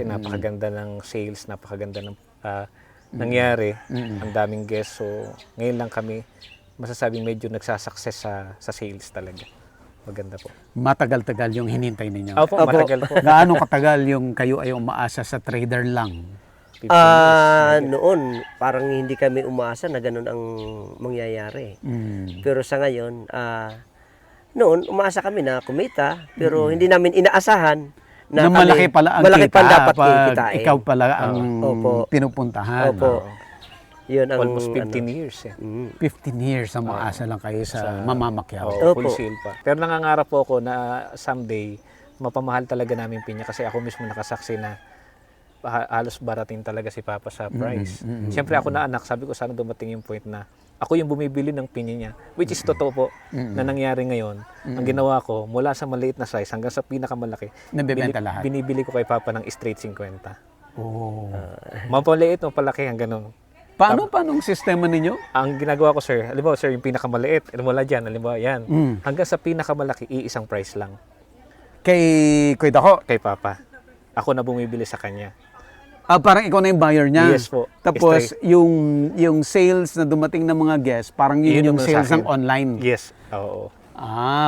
Napakaganda ng sales, napakaganda ng nangyari. Ang daming guests. So, ngayon lang kami masasabing medyo nagsasucess sa sales talaga. Maganda po. Matagal-tagal yung hinintay ninyo. Opo, matagal po. Gaano katagal yung kayo ay umaasa sa trader lang? 15 years. Noon, parang hindi kami umaasa na ganun ang mangyayari. Pero sa ngayon, noon, umaasa kami na kumita, pero hindi namin inaasahan na malaki pala ang malaki kita pa dapat pag kikitain. ikaw pala ang Opo. pinupuntahan. Opo. Yun ang Almost 15 years eh. 15 years ang maasa lang kayo sa mamamakyaw. Oo, Opo. full sale pa. Pero nangangarap po ako na someday, mapamahal talaga namin pinya kasi ako mismo nakasaksi na halos barating talaga si Papa sa price. Siyempre ako na anak, sabi ko sana dumating yung point na ako yung bumibili ng pinya niya, which is totoo po na nangyari ngayon. Ang ginawa ko, mula sa maliit na size hanggang sa pinakamalaki, Nabebenta lahat. binibili ko kay Papa ng straight 50. Oh. Mapaliit o palaki hanggang ganun. Paano ang sistema ninyo? Ang ginagawa ko, sir, halimbawa, sir, yung pinakamaliit, mula dyan, halimbawa, yan. Hanggang sa pinakamalaki, iisang price lang. Kay Dako? Kay Papa. Ako na bumibili sa kanya. Parang ikaw na yung buyer niya. Yes po. Tapos yung sales na dumating ng mga guests, parang yun yung sa sales akin. ng online. Yes. Oo.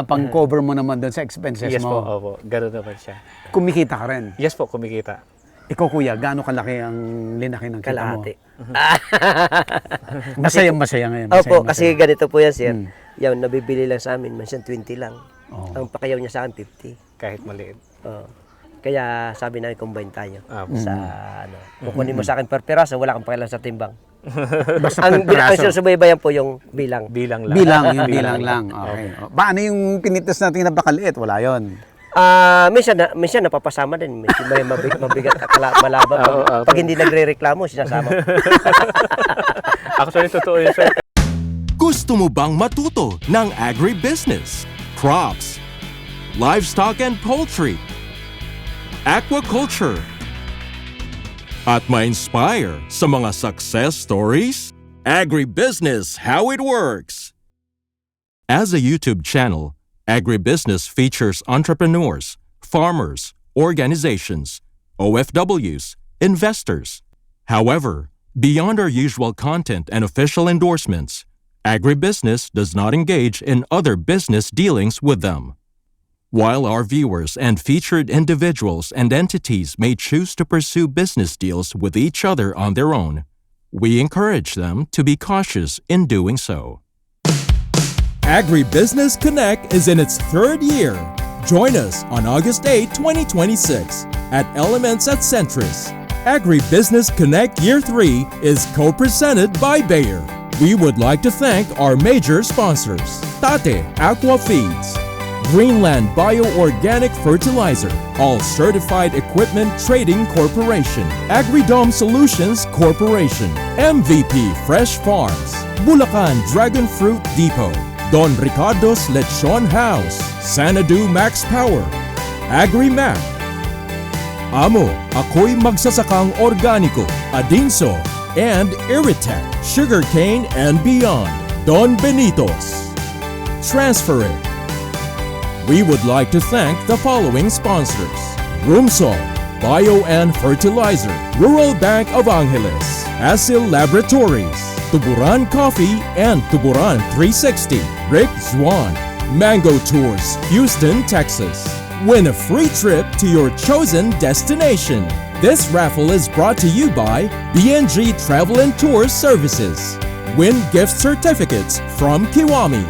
Pang-cover mo naman doon sa expenses Yes po. mo. Opo. Ganun naman siya. Kumikita ka rin. Yes po, kumikita. Ikaw kuya, gaano kalaki ang linaki ng kita mo? kalahati. Masaya ngayon. Opo, masaya. kasi ganito po yan, sir. Yan, nabibili lang sa amin, minsan 20 lang. Ang pakayaw niya sa akin, 50. Kahit maliit. Kaya sabi namin, combine tayo. Opo. Kukunin mo sa akin per piraso, wala kang pakialam sa timbang. Basta ang per piraso. sinusubaybayan po yung bilang. Bilang lang. Yung bilang lang. Okay. Paano yung pinitas natin na bakaliit? Wala yon. Minsan napapasama din. May mabigat malaba. Pag hindi nagre-reklamo, sinasama. Actually, totoo yun, sir. Gusto mo bang matuto ng agribusiness, crops, livestock and poultry, aquaculture, at ma-inspire sa mga success stories? Agribusiness, how it works! As a YouTube channel, Agribusiness features entrepreneurs, farmers, organizations, OFWs, investors. However, beyond our usual content and official endorsements, Agribusiness does not engage in other business dealings with them. While our viewers and featured individuals and entities may choose to pursue business deals with each other on their own, we encourage them to be cautious in doing so. Agribusiness Connect is in its third year. Join us on August 8, 2026 at Elements at Centris. Agribusiness Connect Year 3 is co-presented by Bayer. We would like to thank our major sponsors: Tate Aqua Feeds, Greenland Bio-Organic Fertilizer, All Certified Equipment Trading Corporation, Agridome Solutions Corporation, MVP Fresh Farms, Bulacan Dragon Fruit Depot, Don Ricardo's Lechon House, Sanadu Max Power, AgriMac, Amo, Ako'y Magsasakang Organiko, Adinso, and Iritech, Sugarcane and Beyond, Don Benitos, Transfer It. We would like to thank the following sponsors: Roomsol, Bio and Fertilizer, Rural Bank of Angeles, Asil Laboratories, Tuburan Coffee and Tuburan 360, Rick Zwan, Mango Tours, Houston, Texas. Win a free trip to your chosen destination. This raffle is brought to you by BNG Travel and Tour Services. Win gift certificates from Kiwami.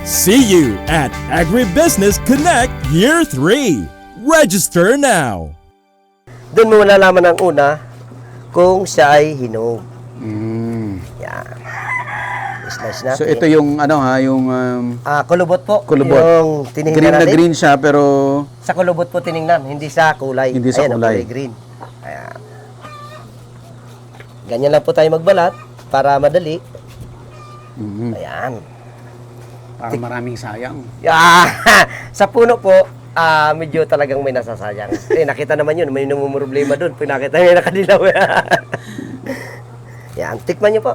See you at Agribusiness Connect Year 3. Register now. Doon mo malalaman ang una kung siya ay hinog. Yan. Slice natin. So ito yung kulubot po. kulubot. Yung tinignan Green na natin. green siya pero Sa kulubot po tinignan, hindi sa kulay. Hindi sa Ayan, ang kulay. green. Ayan. Ganyan lang po tayo magbalat para madali. Ayan. parang maraming sayang. Sa puno po, medyo talagang may nasasayang. Nakita naman yun, may namumroblema doon. Pinakita niya nakadilaw. Yan, tikman niyo po.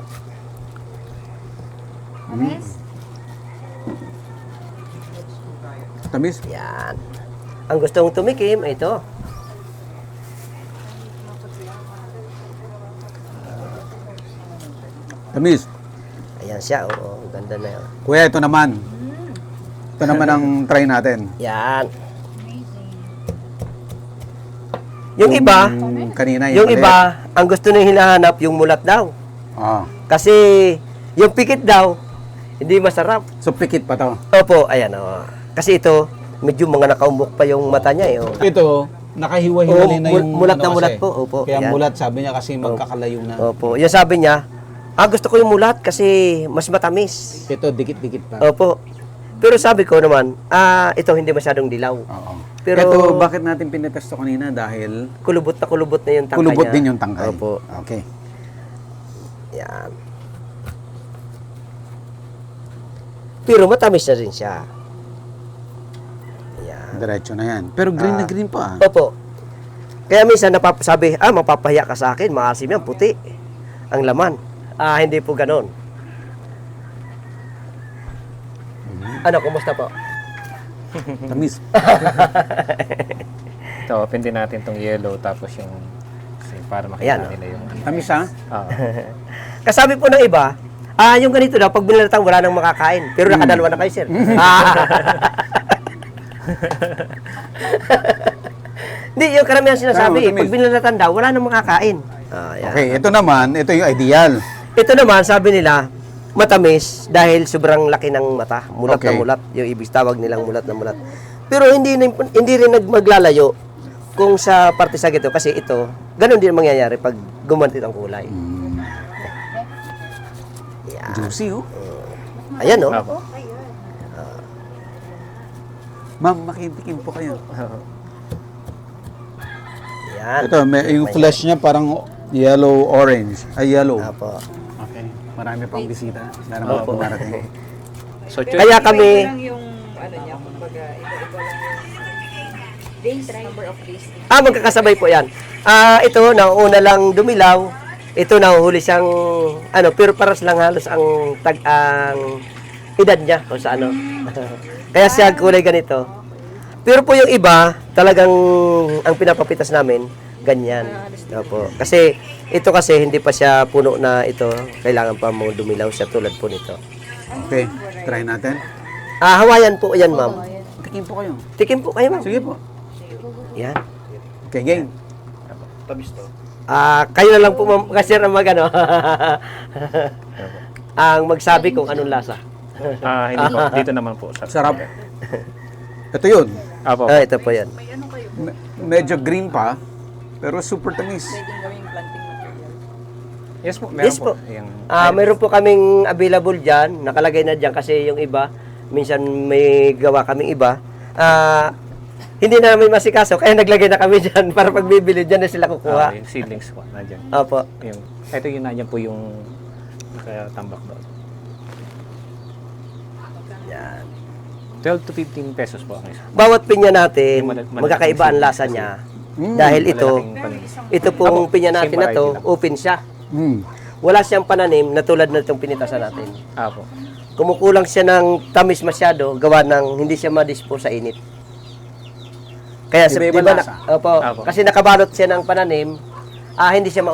Tamis. Yan. Ang gustong tumikim ay ito. Tamis. Ayan siya, oo. Ganda na yun. Kuya, ito naman. Ito naman ang try natin. Yan. Yung iba, Kanina yung maliit. iba, ang gusto nang hinahanap, yung mulat daw. Ah. Kasi yung pikit daw, hindi masarap. So, pikit pa to. Opo, ayan o. Kasi ito, medyo mga nakaumbok pa yung mata niya. Eh, oh. Ito, nakahiwa-hiwalay Oo, na yung mulat ano na mulat kasi. po, opo. Kaya Yan. mulat, sabi niya kasi magkakalayo na. Opo. Yung sabi niya, gusto ko yung mulat kasi mas matamis. Ito, dikit-dikit pa. Opo. Pero sabi ko naman, ito hindi masyadong dilaw. Oo. Pero Ito, bakit natin pinetesto kanina? Dahil kulubot na yung tangkay kulubot niya. din yung tangkay. Opo. Okay. Yan. Pero matamis na rin siya. Yan. Diretso na yan. Pero green na green pa. Opo. Kaya minsan napasabi, mapapahiya ka sa akin, maasim yan, puti. Ang laman. Hindi po ganon. Ano, kumusta po? Tamis. Ito, open din natin tong yellow tapos yung kasi para makita Ayan, nila yung ano. Tamis ha? Oo. Kasabi po ng iba, yung ganito daw, pag binalatang wala nang makakain. Pero nakadalawa na kayo, sir. Hindi, yung karamihan sinasabi, Tama, pag binalatan daw, wala nang makakain. Yan. Okay, ito naman, ito yung ideal. Ito naman, sabi nila, matamis dahil sobrang laki ng mata. Mulat Okay. na mulat. Yung ibig tawag nilang mulat na mulat. Pero hindi rin maglalayo kung sa parte sa gito. Kasi ito, ganun din mangyayari pag gumanti ang kulay. Yan. Juicy oh. Ayan, no? Opo. Ma'am, makitikim po kayo. Yan. Ito, yung flesh niya parang yellow-orange. Ay, yellow. Apo. Okay. Marami pang bisita. Marami pang marating. So, Kaya Iba kami, lang yung ano niya, kumbaga iba-iba lang yung days, number of days. magkakasabay po yan. Ito, nauna lang dumilaw. Ito, nahuhuli siyang, pero paras lang halos ang edad niya kung sa ano. Kaya siya kulay ganito. Pero po yung iba, talagang ang pinapapitas namin, ganyan. Opo. Kasi ito kasi hindi pa siya puno na ito. Kailangan pa mong dumilaw siya tulad po nito. Okay, try natin. Hawaiian po yan, ma'am. Tikim po kayo. Tikim po kayo, ma'am. Sige po. Yan. Okay, game. Kayo na lang po, ma'am, kasi ang magano. Ang magsabi kung anong lasa. hindi po. Dito naman po. Sarap. Ito yun. Apo. Ito po yan. Medyo green pa, pero super tamis. Pwedeng gawing planting material. Yes po, meron Yes po. Yung, Meron po kaming available dyan. Nakalagay na dyan kasi yung iba, minsan may gawa kaming iba. Hindi namin masikaso, kaya naglagay na kami dyan para pag bibili dyan na sila kukuha. yung seedlings po, nandiyan. Opo. Ito yung nandiyan po yung nakatambak doon. Yan. 12 to 15 pesos po ang isa. Bawat pinya natin, Yung malalaking magkakaiba ang lasa seedlings niya. Dahil ito pong Apo, pinya natin same na to, variety lang. open siya. Mm. Wala siyang pananim na tulad na itong pinitasan natin. Apo. Kumukulang siya ng tamis masyado, gawa ng hindi siya ma-dispose sa init. Kaya sa Iba-iba diba, lasa. Apo. kasi nakabalot siya ng pananim, hindi siya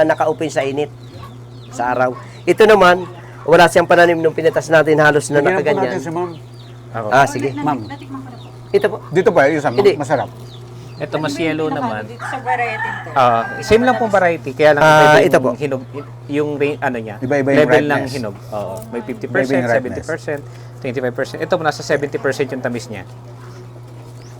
naka-open sa init sa araw. Ito naman, wala siyang pananim nung pinitas natin halos na Tingnan po natin nakaganyan. si ma'am. Apo. Sige. Ma'am, Ito po. dito pa, yung Hindi. masarap. Ito mas yellow naman. Dito sa variety to. Same lang pong variety, kaya lang ito po. hinog, yung ano niya, Iba-iba yung level ng ripeness. hinog. May 50%, Iba-iba yung ripeness. 70%, 25%. Ito po nasa 70% yung tamis niya.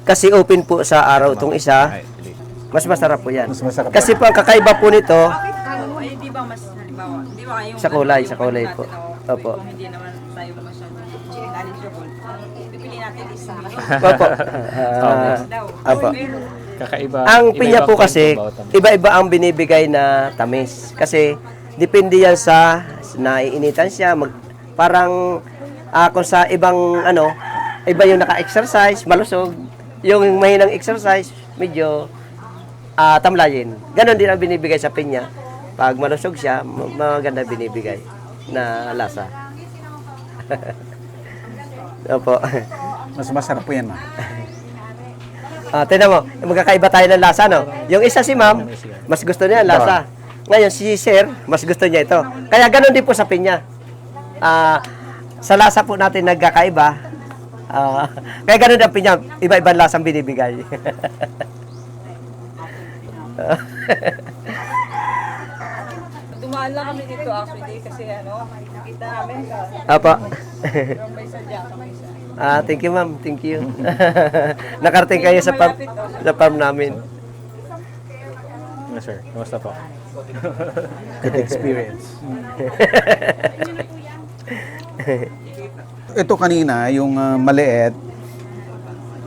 Kasi open po sa araw itong isa, Ay, hindi. mas masarap po yan. Mas masarap Kasi po ang kakaiba po nito, Bakit ay di ba mas halimbawa, di ba yung Sa kulay po. Opo. Kung hindi naman tayo masyadong knowledgeable, pipili natin isa. opo. Daw. Opo. Kakaiba. Ang iba-iba pinya po kwento kasi, about tamis. iba-iba ang binibigay na tamis. Kasi, depende yan sa naiinitan siya. Parang, kung sa ibang, iba yung naka-exercise, malusog. Yung mahinang exercise, medyo tamlayin. Ganon din ang binibigay sa pinya. Pag malusog siya, maganda binibigay na lasa. Opo. Mas masarap po yan, ma'am. Tignan mo, magkakaiba tayo ng lasa, no? Yung isa si ma'am, mas gusto niya ang lasa. Ngayon, si Sir, mas gusto niya ito. Kaya ganun din po sa pinya. Sa lasa po natin nagkakaiba. Kaya ganun din ang pinya. Iba-ibang lasang binibigay. Dumaan lang kami dito actually kasi nakita namin ka. Apa. Pero may sadya kami sa. Thank you, ma'am. Thank you. Nakarating kayo sa farm namin. Yes, sir. Kamusta po? Good experience. Ito kanina, yung maliit,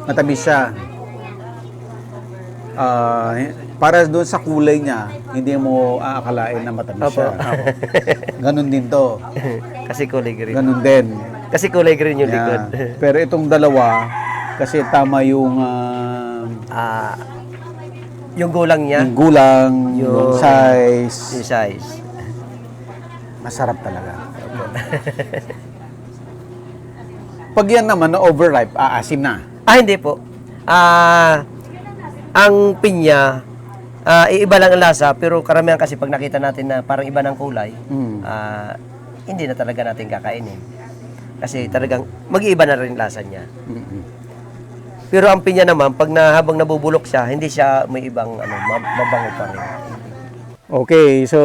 matamis siya. Para doon sa kulay niya, hindi mo aakalain na matamis siya. Ganon din to. Kasi kulay green. Ganon din. Kasi kulay green yung likod. Yeah. Pero itong dalawa, kasi tama yung Yung gulang niya, yung gulang, yung Yung- size. yung size. Masarap talaga. Pag yan naman na overripe, aasim na. Hindi po. Ang pinya, iiba lang ang lasa, pero karamihan kasi pag nakita natin na parang iba ng kulay, hindi na talaga natin kakainin. Kasi talagang mag-iiba na rin lasa niya. Pero ang pinya naman, habang nabubulok siya, hindi siya may ibang mabango pa rin. Okay, so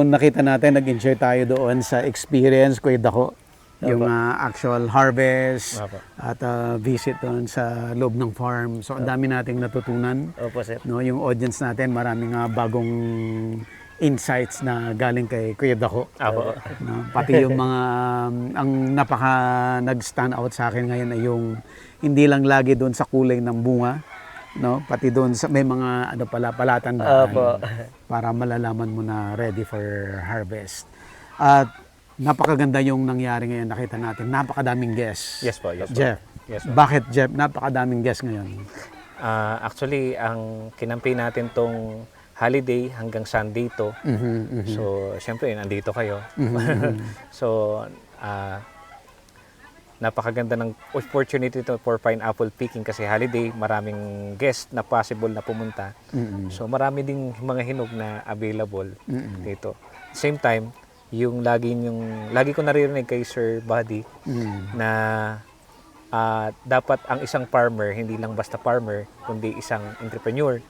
nakita natin, nag-enjoy tayo doon sa experience Kuya Dako. Yung actual harvest Apo. at visit doon sa loob ng farm. So ang dami nating natutunan. Opo, sir. No, yung audience natin, maraming bagong insights na galing kay Kuya Dako. Apo. No, pati yung mga ang napaka nag-stand out sa akin ngayon ay yung hindi lang lagi doon sa kulay ng bunga, no? Pati doon sa may mga palatandaan Opo. para malalaman mo na ready for harvest. At napakaganda yung nangyari ngayon, nakita natin. Napakadaming guests. Yes po, yes po. Jeff. Yes po. Bakit Jeff? Napakadaming guests ngayon. Actually, ang kinampi natin tong holiday hanggang Sunday to. So, syempre, nandito kayo. So, napakaganda ng opportunity to for pineapple picking kasi holiday, maraming guest na possible na pumunta. So, marami ding mga hinog na available dito. Same time, lagi ko naririnig kay Sir Buddy na dapat ang isang farmer, hindi lang basta farmer, kundi isang entrepreneur.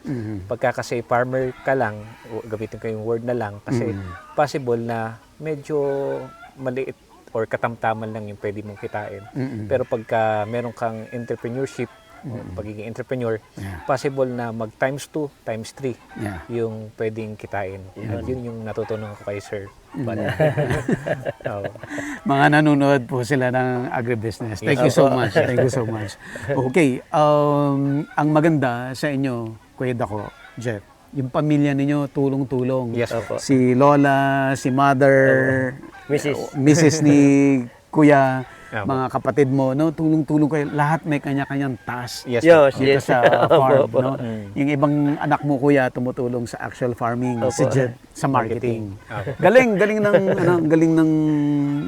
Pagka kasi farmer ka lang, gamitin ko yung word na lang, kasi possible na medyo maliit or katamtaman lang yung pwede mong kitain. Pero pagka meron kang entrepreneurship, o pagiging entrepreneur, possible na mag times 2, times 3 Yeah. yung pwedeng kitain. At yun yung natutunan ko kay Sir Buddy. Oo. Mga nanonood po sila ng agribusiness. Thank you so much. Thank you so much. Okay, ang maganda sa inyo, Kuya Dako, Jeff, yung pamilya ninyo tulong-tulong. Yes po. Si Lola, si Mother, Mrs. ni Kuya, mga kapatid mo, no, tulong-tulong kayo. Lahat may kanya-kanyang task. Yes. Dito sa farm, no? Yung ibang anak mo, Kuya, tumutulong sa actual farming, si Jeff sa marketing. Galing ng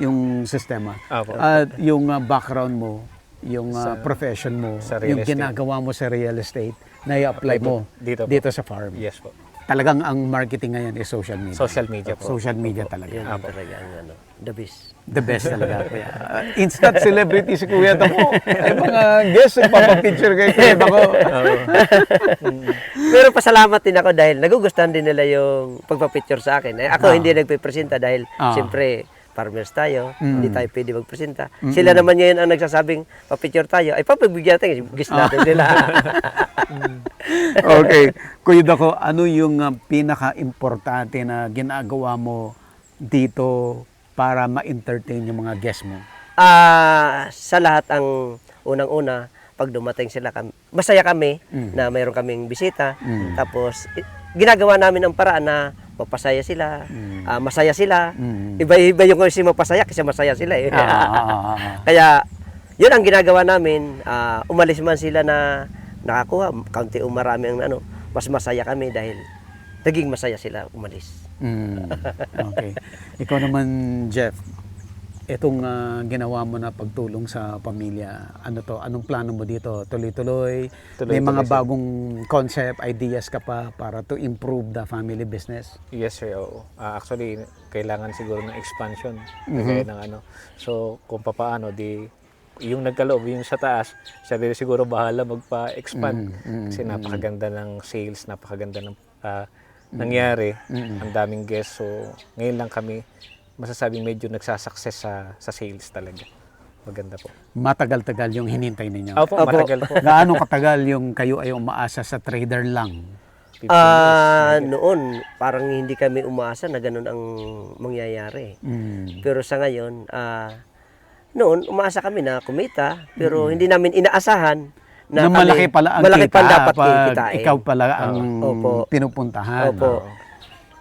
yung sistema. Apo. At yung background mo, yung profession mo, sa real yung estate. ginagawa mo sa real estate, na i-apply mo Dito po. dito sa farm. Yes po. Talagang ang marketing ngayon is social media. Social media po. Social media talaga. Yan talaga ang the best. The best talaga, Kuya. Instant celebrity si Kuya Dako. Ay mga guests, papapicture kay Kuya Dako. Pero pasalamat din ako dahil nagugustuhan din nila yung pagpapicture sa akin. Ako hindi nagpipresenta dahil siyempre farmers tayo, hindi tayo pwede magpresenta. Sila naman ngayon ang nagsasabing papicture tayo, ay papagbigyan natin, gusto natin nila. Okay. Kuya Dako, ano yung pinaka-importante na ginagawa mo dito para ma-entertain yung mga guests mo? Sa lahat ang unang-una, pag dumating sila, masaya kami na mayroon kaming bisita. Tapos, ginagawa namin ang paraan na mapasaya sila, masaya sila. Iba-iba yung kasi mapasaya kasi masaya sila eh. Kaya, yun ang ginagawa namin. Umalis man sila na nakakuha, kaunti o marami ang mas masaya kami dahil naging masaya sila umalis. Okay. Ikaw naman, Jeff, Itong ginawa mo na pagtulong sa pamilya, ano to? Anong plano mo dito? Tuloy-tuloy? May Tuloy-tuloy, mga sir. bagong concept, ideas ka pa para to improve the family business? Yes sir, oo. Actually, kailangan siguro ng expansion. Kagaya ng ano. So, kung papaano, di yung nagkaloob, yung sa taas, siya din siguro bahala magpa-expand. Kasi napakaganda ng sales, napakaganda ng nangyari. Ang daming guests. So, ngayon lang kami masasabing medyo nagsasucess sa sales talaga. Maganda po. Matagal-tagal yung hinintay ninyo. Opo, matagal po. Gaano katagal yung kayo ay umaasa sa trader lang? 15 years. Noon, parang hindi kami umaasa na ganun ang mangyayari. Pero sa ngayon, noon, umaasa kami na kumita, pero hindi namin inaasahan Na kami- malaki pala ang malaki kita pa dapat pag kikitain. ikaw pala ang Opo. pinupuntahan. Opo.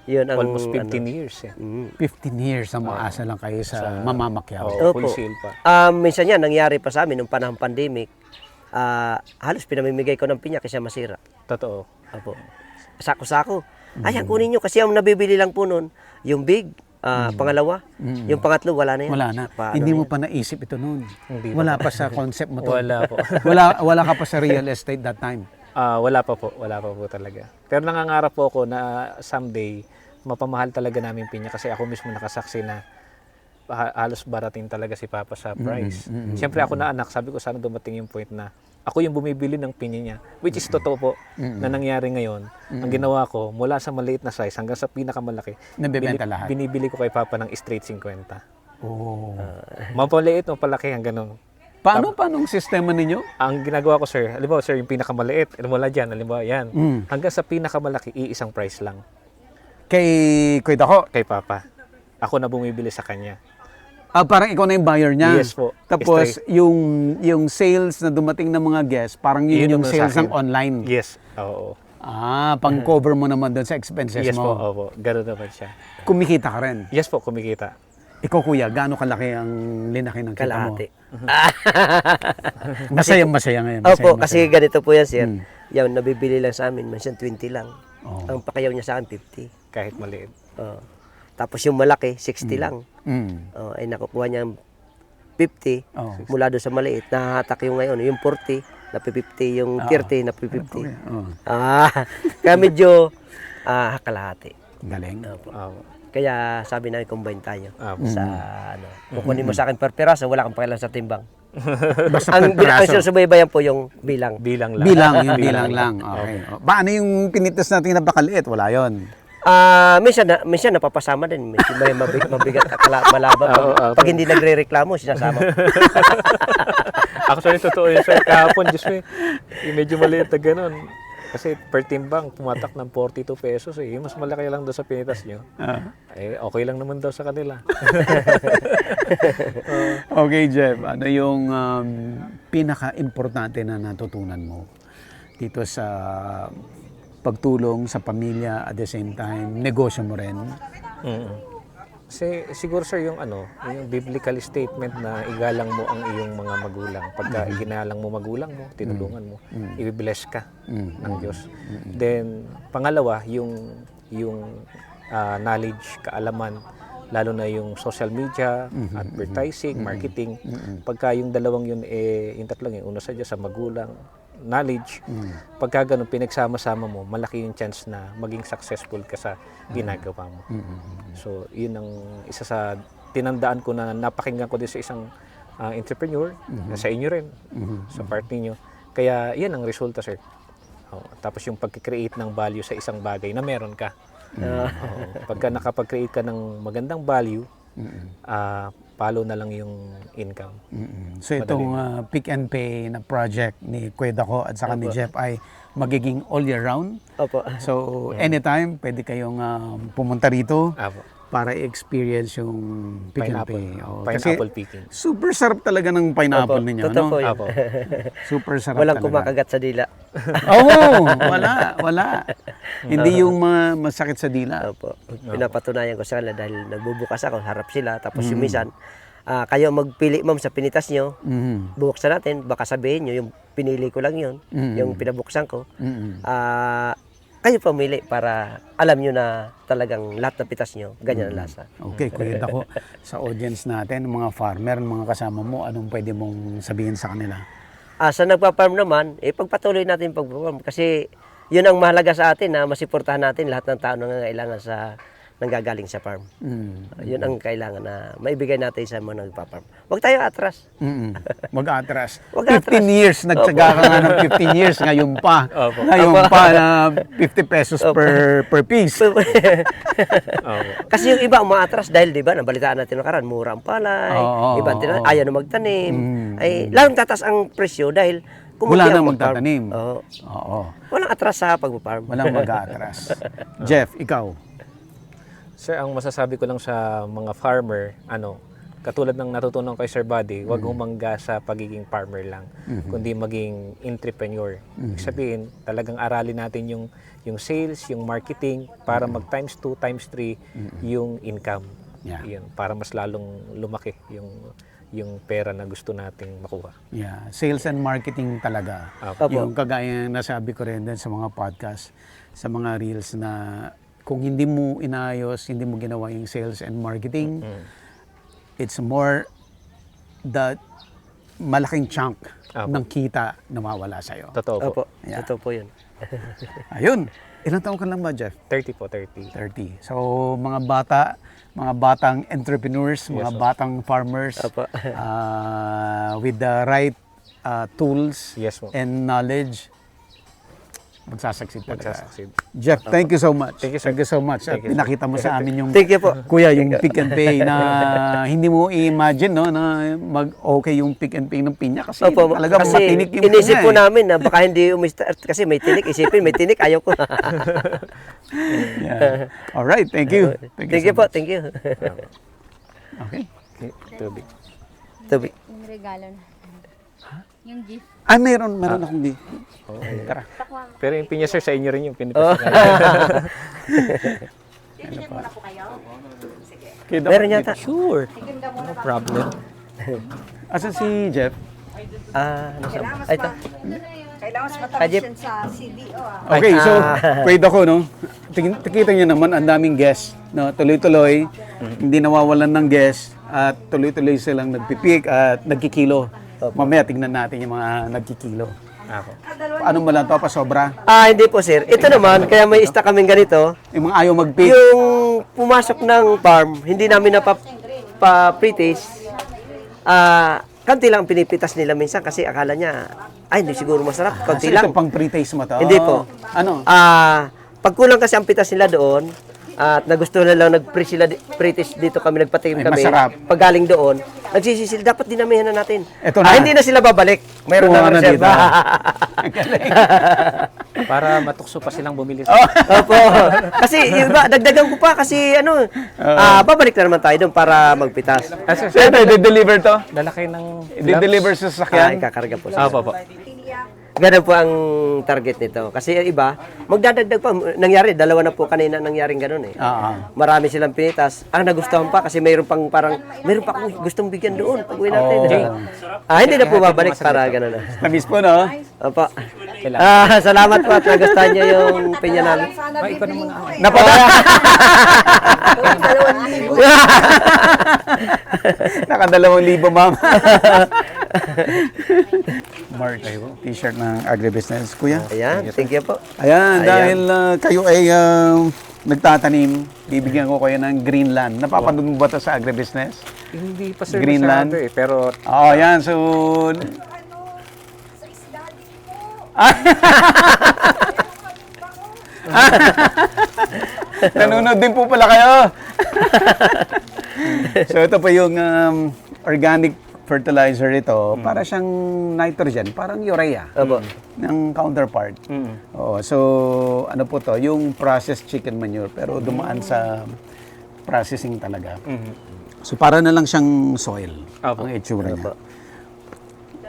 Yun ang Almost 15 years eh. 15 years ang maasa lang kayo sa mamamakyaw. Oo, Opo. full sale pa. Minsan yan, nangyari pa sa amin nung panahon pandemic, halos pinamimigay ko ng pinya kasi masira. Totoo. Opo. Sako-sako. Ayan, kunin nyo kasi ang nabibili lang po nun, yung big, pangalawa, yung pangatlo, wala na yan. Wala na. Paano Hindi mo yan? pa naisip ito noon. Hindi Wala pa sa concept mo to. Wala po. wala ka pa sa real estate that time. Wala pa po talaga. Pero nangangarap po ako na someday mapamahal talaga namin pinya kasi ako mismo nakasaksi na halos barating talaga si Papa sa price. Siyempre ako na anak, sabi ko sana dumating yung point na ako yung bumibili ng pinya niya, which is totoo po na nangyari ngayon. Ang ginawa ko, mula sa maliit na size hanggang sa pinakamalaki, Nabebenta lahat. binibili ko kay Papa ng straight 50. Oh. Mapaliit o palaki hanggang ganun. Paano ang sistema ninyo? Ang ginagawa ko sir, alam mo sir, yung pinakamaliit, alam mo lang dyan, alam mo yan. Hanggang sa pinakamalaki, iisang price lang Kay Dako. kay Papa. Ako na bumibili sa kanya. Parang ikaw na yung buyer niya. Yes po. Tapos yung sales na dumating ng mga guests, parang yun yung naman sa sales akin. ng online. Yes, oo. Pang-cover mo naman doon sa expenses Yes po, mo. opo. Ganun naman siya. Kumikita ka rin. Yes po, kumikita. Ikaw kuya, gaano kalaki ang linaki ng kita mo? Kalahati. Masaya ngayon. Opo, masaya. kasi ganito po yan, sir. Yan, nabibili lang sa amin, minsan 20 lang. Ang pakayaw niya sa akin, 50. Kahit maliit. Tapos yung malaki, 60 lang. Mm. Ay nakukuha niya 50 Oh. mula doon sa maliit. Nahahatak yung ngayon, yung 40, napi-50, yung 30, napi-50. Okay. Oh. Kaya medyo kalahati. Galing. Opo. Kaya sabi namin, combine tayo. Opo. Sa kukunin mo sa akin per piraso, wala kang pakialam sa timbang. Basta ang per piraso. sinusubaybayan po yung bilang. Bilang lang. Yung bilang lang. Okay. Paano yung pinitas natin na bakaliit? Wala yon. Minsan napapasama din. May mabigat malaba. Pag hindi nagre-reklamo, sinasama. Actually, totoo yun sir. Kahapon, Diyos mo, yung medyo maliit na ganun. Kasi per timbang, pumatak ng 42 pesos eh. Yung mas malaki lang doon sa pinitas nyo. Okay lang naman daw sa kanila. Okay, Jeff. Ano yung pinaka-importante na natutunan mo dito sa pagtulong sa pamilya at the same time, negosyo mo rin? Kasi siguro sir yung yung biblical statement na igalang mo ang iyong mga magulang. Pagka iginalang mo magulang mo, tinulungan mo, i-bless ka ng Diyos. Then pangalawa, yung knowledge, kaalaman, lalo na yung social media, advertising, marketing. Pagka yung dalawang yun yung tatlong yun, una sa Diyos, sa magulang, knowledge, pagka ganun pinagsama-sama mo, malaki yung chance na maging successful ka sa ginagawa mo. So, yun ang isa sa tinandaan ko na napakinggan ko din sa isang entrepreneur, sa inyo rin, sa part ninyo. Kaya, yan ang resulta, sir. Tapos yung pag-create ng value sa isang bagay na meron ka. Pagka nakapag-create ka ng magandang value, follow na lang yung income. So itong Pick and Pay na project ni Kuya Dako at saka ni Jeff ay magiging all year round. Opo. So anytime pwede kayong pumunta rito Apo. para i-experience yung Pick and Pay. Pineapple picking. Super sarap talaga ng pineapple Opo, ninyo, totoo no? po yun. Apo. Super sarap Walang talaga. kumakagat sa dila. Wala. Hindi yung masakit sa dila. Opo. Pinapatunayan ko sa kanila dahil nagbubukas ako, harap sila. Tapos yung minsan, kayo magpili ma'am sa pinitas nyo, bubuksan natin, baka sabihin nyo, yung pinili ko lang yun, yung pinabuksan ko. kayo pumili para alam nyo na talagang lahat ng pitas nyo, ganyan ang lasa. Okay, Kuya Dako, sa audience natin, mga farmer, mga kasama mo, anong pwede mong sabihin sa kanila? Sa nagpa-farm naman, pagpatuloy natin pag-farm kasi yun ang mahalaga sa atin na masiportahan natin lahat ng tao na nangangailangan sa nanggagaling sa farm. Yun ang kailangan na maibigay natin sa mga nagpa-farm. Huwag tayo atras. Mag-atras. Wag 15 atras. years, nagtsaga ka nga ng 15 years, ngayon pa. Ngayon pa na 50 pesos per piece. Kasi yung iba umaatras dahil 'di ba nabalitaan natin nakaraan mura ang palay, Oo, iba oo. ayaw na magtanim. Ay lalong tatas ang presyo dahil Wala kumiti nang ang pag-farm. magtatanim. Oo. Oo. Walang atras sa pag-farm. Walang mag-atras. Jeff, ikaw. Sir, ang masasabi ko lang sa mga farmer, katulad ng natutunan ko kay Sir Buddy, huwag humangga sa pagiging farmer lang, kundi maging entrepreneur. Ibig sabihin, talagang aralin natin yung sales, yung marketing, para mag times 2, times 3 yung income. Yeah. Yun, para mas lalong lumaki yung pera na gusto nating makuha. Yeah, sales and marketing talaga. Opo. Yung kagaya ng nasabi ko rin din sa mga podcast, sa mga reels na kung hindi mo inayos, hindi mo ginawa yung sales and marketing, it's more that malaking chunk ng kita na mawawala sa'yo. Totoo po. Opo. Yeah. Ito po 'yun. Ayun. Ilang taon ka lang ba, Jeff? 30 po, 30. 30. So, mga batang entrepreneurs, mga batang farmers Opo. with the right tools Yes po. and knowledge, magsasucceed talaga. Magsasucceed. Jeff, thank you so much. Thank you, sir. Thank you so much. At Thank you, sir. pinakita mo sa amin yung Thank you po. Kuya, yung pick and pay na hindi mo i-imagine no na mag-okay yung pick and pay ng pinya kasi Opo, talaga kasi matinik yung inisip pinya po eh. namin na baka hindi umistart kasi may tinik, isipin may tinik, ayaw ko. Yeah. All right, thank you. Thank so you po, much. thank you. Okay. Tubig. Tubig. Yung regalo na. Yung gift. Meron akong di. Tara. Pero yung pinya, sir, sa inyo rin yung Oh. pinipas. Meron yata. Sure. No problem. Asan si Jeff? Ay, ito. Kailangan mas matamis Kajip. yan sa CDO Okay, so wait ako no. Tikita niyo naman ang daming guests, no? Tuloy-tuloy, hindi nawawalan ng guests at tuloy-tuloy silang nagpipik at nagkikilo. Mamaya tingnan natin yung mga nagkikilo. Ako. Paano mo lang to pa sobra? Hindi po sir. Ito naman, kaya may stock kaming ganito. Yung mga ayaw mag-pick. Yung pumasok ng farm, hindi namin pa-pre-taste. Kanti lang ang pinipitas nila minsan kasi akala niya, ay hindi siguro masarap, kanti Kasi lang. ito pang pre-taste mo to. Hindi po. Ano? Pag kulang kasi ang pitas nila doon, at nagusto na lang pre-taste dito kami, nagpatingin Ay, kami. masarap. Pag galing doon, nagsisisil, dapat dinamihan na natin. Eto na. Hindi na sila babalik. Mayroon Kuha na na reserve. dito. Para matukso pa silang bumili. Opo. Kasi yung iba, dagdagan ko pa kasi babalik na naman tayo doon para magpitas. Sir, i-deliver to? Lalaki ng I-deliver sa sasakyan? Kakarga po. Opo, po. Ganun po ang target nito. Kasi yung iba, magdadagdag pa. Nangyari, dalawa na po kanina nangyaring ganun eh. Marami silang pinitas. Nagustuhan pa kasi mayroon pa akong gustong bigyan doon pag uwi natin. Hindi na po babalik para ganun na. Namiss po, no? Opo. Salamat po at nagustuhan niyo yung pinya namin. Sana bibili ko eh. Napadala. 2,000. Naka 2,000, ma'am. March, t-shirt ng agribusiness. Kuya? Ayan, thank you po. Ayan, dahil kayo ay nagtatanim, bibigyan ko kayo ng Greenland. Napapanood mo ba ito sa agribusiness? Hindi pa sir Greenland? masyado pero Oo, yan. So, nanonood din po pala kayo. So, ito po yung organic fertilizer ito. Para siyang nitrogen, parang urea. Opo. Ng counterpart. Oo, so, ano po to? Yung processed chicken manure, pero dumaan sa processing talaga. So, para na lang siyang soil. Opo. Ang itsura niya.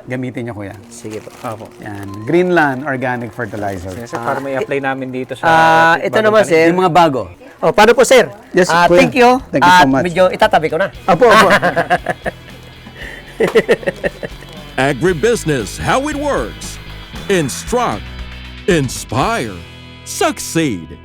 Gamitin niyo, kuya. Sige po. Opo. Yan. Greenland Organic Fertilizer. Sir, para may apply namin dito sa Ito naman sir. Yung mga bago. Paano po sir? Yes, kuya. Thank you. Thank you so much. Medyo itatabi ko na. Apo, apo. Agribusiness, how it works. Instruct, inspire, succeed.